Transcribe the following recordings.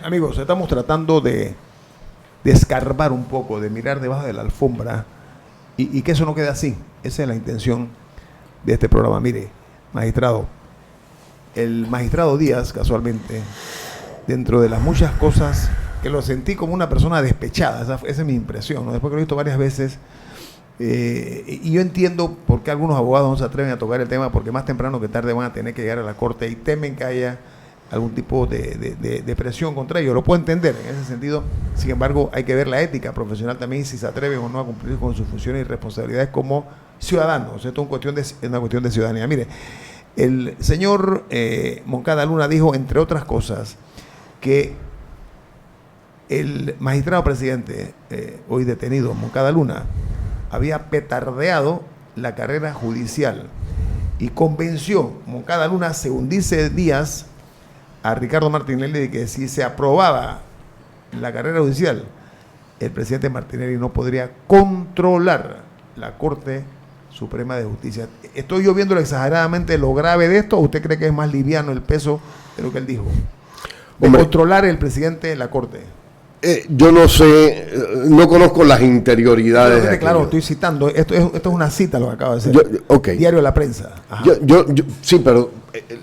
Amigos, estamos tratando de escarbar un poco, de mirar debajo de la alfombra y que eso no quede así. Esa es la intención de este programa. Mire, magistrado, el magistrado Díaz, casualmente, dentro de las muchas cosas que lo sentí como una persona despechada, esa es mi impresión, ¿no? Después que lo he visto varias veces, y yo entiendo por qué algunos abogados no se atreven a tocar el tema, porque más temprano que tarde van a tener que llegar a la corte y temen que haya algún tipo de presión contra ellos. Lo puedo entender en ese sentido. Sin embargo, hay que ver la ética profesional también, si se atreven o no a cumplir con sus funciones y responsabilidades como ciudadanos. Esto es una cuestión de ciudadanía. Mire, el señor Moncada Luna dijo, entre otras cosas, que el magistrado presidente, hoy detenido, Moncada Luna, había petardeado la carrera judicial y convenció, Moncada Luna, según dice Díaz, a Ricardo Martinelli de que si se aprobaba la carrera judicial, el presidente Martinelli no podría controlar la Corte Suprema de Justicia. ¿Estoy yo viendo exageradamente lo grave de esto o usted cree que es más liviano el peso de lo que él dijo? De controlar el presidente de la Corte. Yo no sé, no conozco las interioridades. Claro, estoy citando, esto es una cita lo que acaba de hacer. Diario de la Prensa. Sí, pero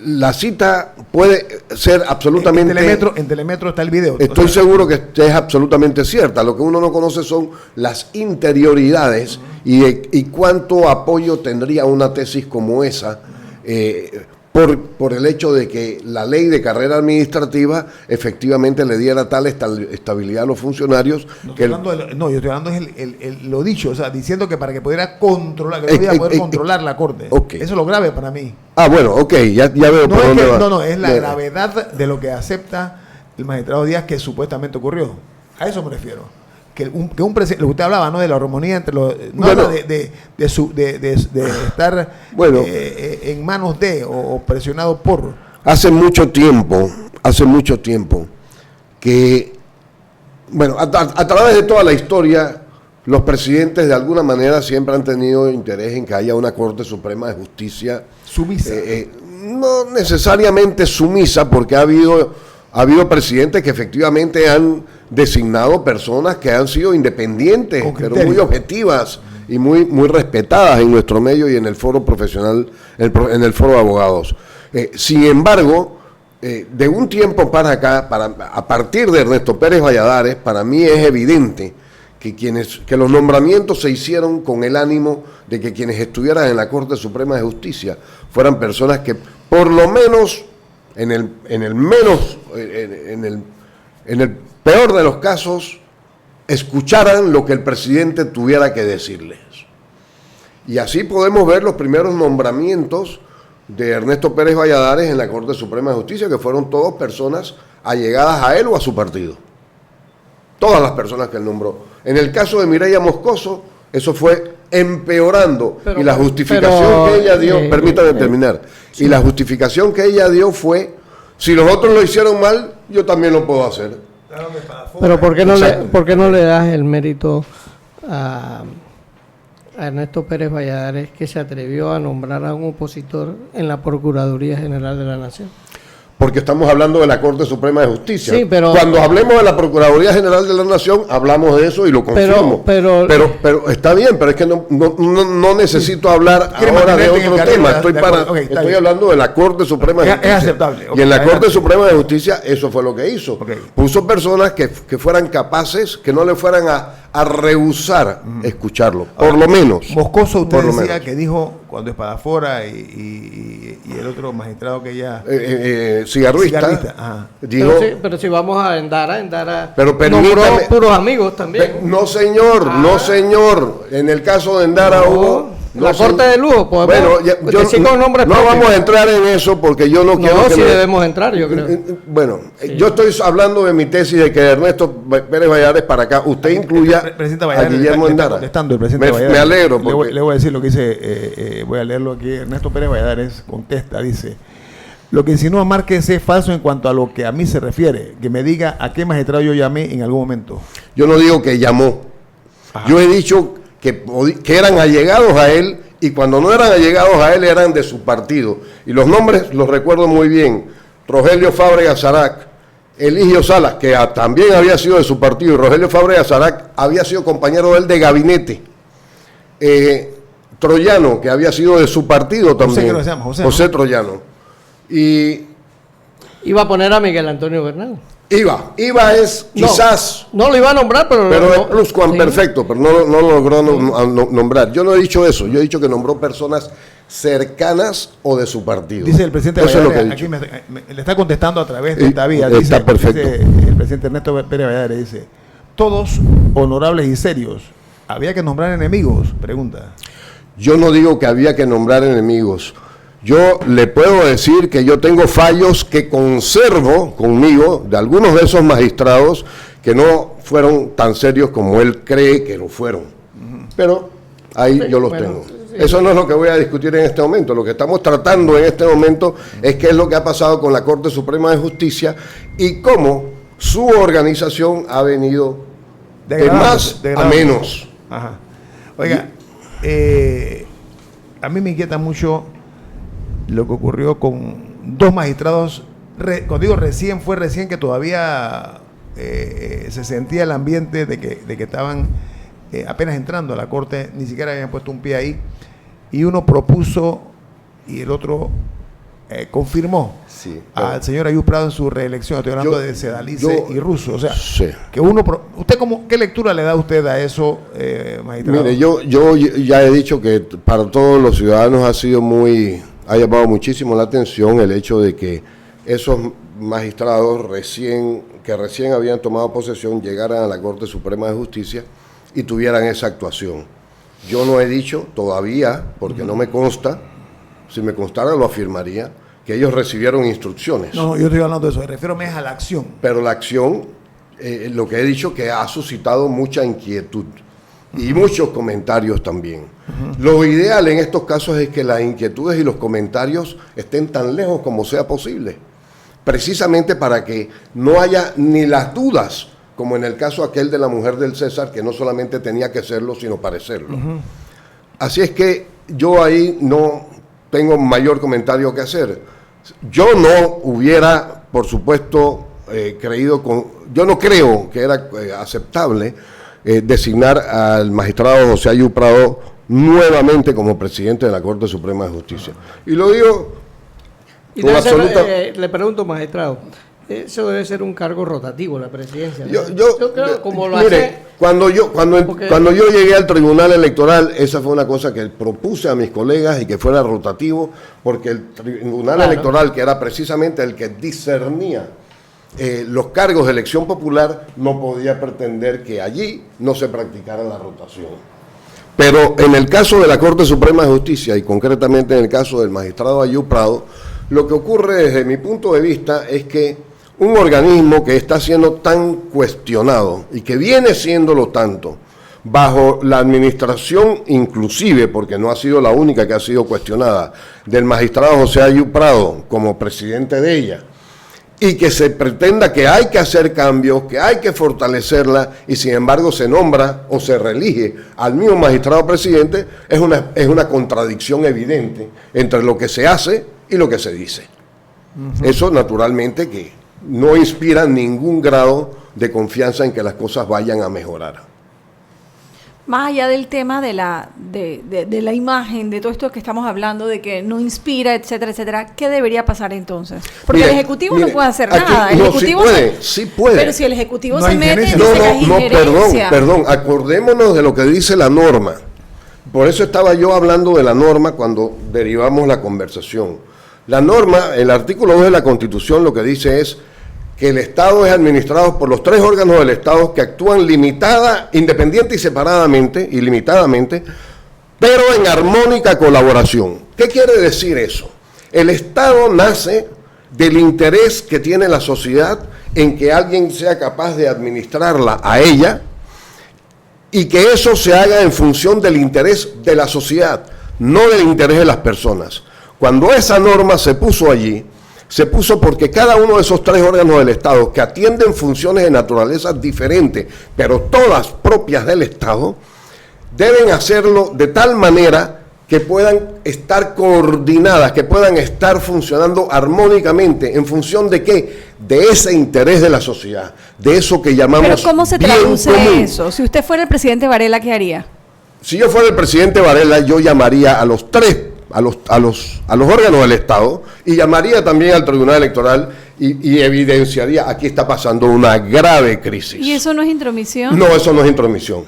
la cita puede ser absolutamente... En Telemetro está el video. Estoy seguro que es absolutamente cierta. Lo que uno no conoce son las interioridades y cuánto apoyo tendría una tesis como esa por el hecho de que la ley de carrera administrativa efectivamente le diera tal estabilidad a los funcionarios. Yo estoy hablando de lo dicho, o sea, diciendo que para que pudiera controlar, que no iba a poder controlar la Corte. Okay. Eso es lo grave para mí. Bueno, ya veo por dónde va. No, es la gravedad de lo que acepta el magistrado Díaz que supuestamente ocurrió. A eso me refiero. Que un presidente, lo que usted hablaba, ¿no? De la armonía entre los, no habla de estar en manos de o presionado por. Hace mucho tiempo que, a través de toda la historia, los presidentes de alguna manera siempre han tenido interés en que haya una Corte Suprema de Justicia sumisa. No necesariamente sumisa, porque ha habido presidentes que efectivamente han designado personas que han sido independientes, pero muy objetivas y muy respetadas en nuestro medio y en el foro profesional, en el foro de abogados. Sin embargo, de un tiempo para acá, a partir de Ernesto Pérez Valladares, para mí es evidente que los nombramientos se hicieron con el ánimo de que quienes estuvieran en la Corte Suprema de Justicia fueran personas que por lo menos en el peor de los casos, escucharan lo que el presidente tuviera que decirles. Y así podemos ver los primeros nombramientos de Ernesto Pérez Valladares en la Corte Suprema de Justicia, que fueron todas personas allegadas a él o a su partido. Todas las personas que él nombró. En el caso de Mireya Moscoso, eso fue empeorando. Y la justificación que ella dio, permítame terminar, y la justificación que ella dio fue: si los otros lo hicieron mal, yo también lo puedo hacer. Pero ¿por qué no le das el mérito a Ernesto Pérez Valladares, que se atrevió a nombrar a un opositor en la Procuraduría General de la Nación? Porque estamos hablando de la Corte Suprema de Justicia. Sí, pero cuando hablemos de la Procuraduría General de la Nación, hablamos de eso y lo confirmo. Pero está bien, pero es que no necesito hablar ahora de otro tema. Estoy hablando de la Corte Suprema de Justicia. Es aceptable. Y en la Corte Suprema de Justicia eso fue lo que hizo. Puso personas que fueran capaces, que no le fueran a rehusar escucharlo, por lo menos. Moscoso, usted decía que dijo cuando Espadafora y el otro magistrado que ella... cigarrista. Dijo, pero si vamos a Endara pero nombró puros amigos también. No señor, en el caso de Endara hubo... La corte de lujo, pues. Bueno, no vamos a entrar en eso porque yo no quiero. No, sí debemos entrar, yo creo. Bueno, yo estoy hablando de mi tesis de que Ernesto Pérez Valladares para acá, usted incluya a Guillermo Endara. Me alegro. Le voy a decir lo que dice, voy a leerlo aquí. Ernesto Pérez Valladares contesta, dice: lo que insinúa Márquez es falso en cuanto a lo que a mí se refiere. Que me diga a qué magistrado yo llamé en algún momento. Yo no digo que llamó. Ajá. Yo he dicho que eran allegados a él, y cuando no eran allegados a él eran de su partido. Y los nombres los recuerdo muy bien: Rogelio Fábrega Sarac, Eligio Salas, que también había sido de su partido, y Rogelio Fabre Azarac había sido compañero de él de gabinete. Troyano, que había sido de su partido también. José, ¿no? Troyano. Y iba a poner a Miguel Antonio Bernal. Iba es quizás... No lo iba a nombrar, pero es pluscuamperfecto, pero no lo logró nombrar. Yo no he dicho eso, yo he dicho que nombró personas cercanas o de su partido. Dice el presidente Valladares, aquí le está contestando a través de esta vía. Está perfecto. Dice el presidente Ernesto Pérez Valladares, dice, todos honorables y serios. ¿Había que nombrar enemigos? Pregunta. Yo no digo que había que nombrar enemigos. Yo le puedo decir que yo tengo fallos que conservo conmigo de algunos de esos magistrados que no fueron tan serios como él cree que lo fueron. Pero ahí yo los tengo. Eso no es lo que voy a discutir en este momento. Lo que estamos tratando en este momento es qué es lo que ha pasado con la Corte Suprema de Justicia y cómo su organización ha venido de más a menos. Ajá. Oiga, a mí me inquieta mucho lo que ocurrió con dos magistrados, cuando digo recién, fue recién que todavía se sentía el ambiente de que estaban apenas entrando a la Corte, ni siquiera habían puesto un pie ahí, y uno propuso y el otro confirmó al señor Ayub Prado en su reelección. Estoy hablando de Sedalice y Russo. O sea, que uno... ¿Usted qué lectura le da a usted a eso, magistrado? Mire, yo ya he dicho que para todos los ciudadanos ha llamado muchísimo la atención el hecho de que esos magistrados que recién habían tomado posesión llegaran a la Corte Suprema de Justicia y tuvieran esa actuación. Yo no he dicho todavía, porque no me consta, si me constara lo afirmaría, que ellos recibieron instrucciones. No, yo estoy hablando de eso, me refiero más a la acción. Pero la acción, lo que he dicho, que ha suscitado mucha inquietud y muchos comentarios también. Lo ideal en estos casos es que las inquietudes y los comentarios estén tan lejos como sea posible, precisamente para que no haya ni las dudas, como en el caso aquel de la mujer del César, que no solamente tenía que serlo, sino parecerlo. Así es que yo ahí no tengo mayor comentario que hacer. Yo no hubiera, por supuesto, yo no creo que era aceptable designar al magistrado José Ayub Prado nuevamente como presidente de la Corte Suprema de Justicia. Y lo digo con absoluta... Le pregunto, magistrado, eso debe ser un cargo rotativo, la presidencia, ¿no? Yo creo como lo mire, hace... cuando yo llegué al Tribunal Electoral, esa fue una cosa que propuse a mis colegas y que fuera rotativo, porque el Tribunal Electoral, que era precisamente el que discernía los cargos de elección popular, no podía pretender que allí no se practicara la rotación. Pero en el caso de la Corte Suprema de Justicia, y concretamente en el caso del magistrado Ayub Prado, lo que ocurre desde mi punto de vista es que un organismo que está siendo tan cuestionado y que viene siéndolo tanto, bajo la administración inclusive, porque no ha sido la única que ha sido cuestionada, del magistrado José Ayub Prado como presidente de ella, y que se pretenda que hay que hacer cambios, que hay que fortalecerla, y sin embargo se nombra o se reelige al mismo magistrado presidente, es una contradicción evidente entre lo que se hace y lo que se dice. Eso naturalmente que no inspira ningún grado de confianza en que las cosas vayan a mejorar. Más allá del tema de la imagen, de todo esto que estamos hablando, de que no inspira, etcétera, etcétera, ¿qué debería pasar entonces? Porque el Ejecutivo no puede hacer nada. El Ejecutivo sí puede. Pero si el Ejecutivo se mete, perdón, acordémonos de lo que dice la norma. Por eso estaba yo hablando de la norma cuando derivamos la conversación. La norma, el artículo 2 de la Constitución, lo que dice es que el Estado es administrado por los tres órganos del Estado que actúan limitada, independiente y separadamente, ilimitadamente, pero en armónica colaboración. ¿Qué quiere decir eso? El Estado nace del interés que tiene la sociedad en que alguien sea capaz de administrarla a ella y que eso se haga en función del interés de la sociedad, no del interés de las personas. Cuando esa norma se puso allí, se puso porque cada uno de esos tres órganos del Estado que atienden funciones de naturaleza diferente, pero todas propias del Estado, deben hacerlo de tal manera que puedan estar coordinadas, que puedan estar funcionando armónicamente. ¿En función de qué? De ese interés de la sociedad, de eso que llamamos bien común. ¿Pero cómo se traduce eso? Si usted fuera el presidente Varela, ¿qué haría? Si yo fuera el presidente Varela, yo llamaría a los tres, a los órganos del Estado, y llamaría también al Tribunal Electoral y evidenciaría, aquí está pasando una grave crisis. ¿Y eso no es intromisión? No, eso no es intromisión.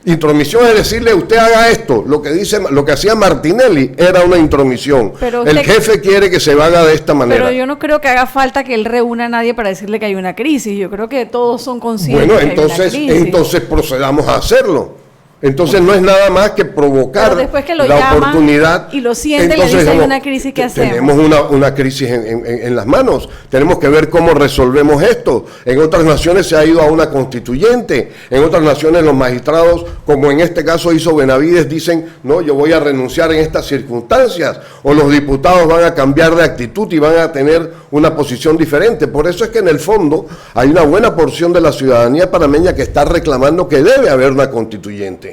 Intromisión es decirle, usted haga esto. Lo que hacía Martinelli era una intromisión. El jefe quiere que se haga de esta manera. Pero yo no creo que haga falta que él reúna a nadie para decirle que hay una crisis. Yo creo que todos son conscientes bueno, que hay una crisis. Entonces procedamos a hacerlo. Entonces no es nada más que provocar la oportunidad. Y lo siente, le dice, hay una crisis, ¿qué hacemos? Tenemos una crisis en las manos. Tenemos que ver cómo resolvemos esto. En otras naciones se ha ido a una constituyente. En otras naciones los magistrados, como en este caso hizo Benavides, dicen, no, yo voy a renunciar en estas circunstancias. O los diputados van a cambiar de actitud y van a tener una posición diferente. Por eso es que en el fondo hay una buena porción de la ciudadanía panameña que está reclamando que debe haber una constituyente.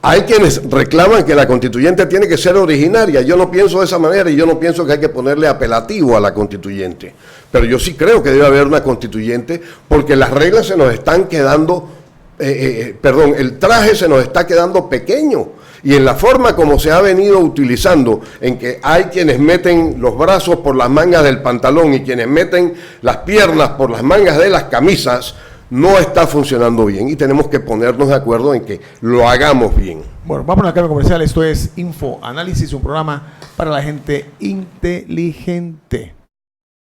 Hay quienes reclaman que la constituyente tiene que ser originaria. Yo no pienso de esa manera y yo no pienso que hay que ponerle apelativo a la constituyente. Pero yo sí creo que debe haber una constituyente porque las reglas se nos están quedando, el traje se nos está quedando pequeño. Y en la forma como se ha venido utilizando, en que hay quienes meten los brazos por las mangas del pantalón y quienes meten las piernas por las mangas de las camisas, no está funcionando bien y tenemos que ponernos de acuerdo en que lo hagamos bien. Bueno, vamos a la carga comercial. Esto es Info Análisis, un programa para la gente inteligente.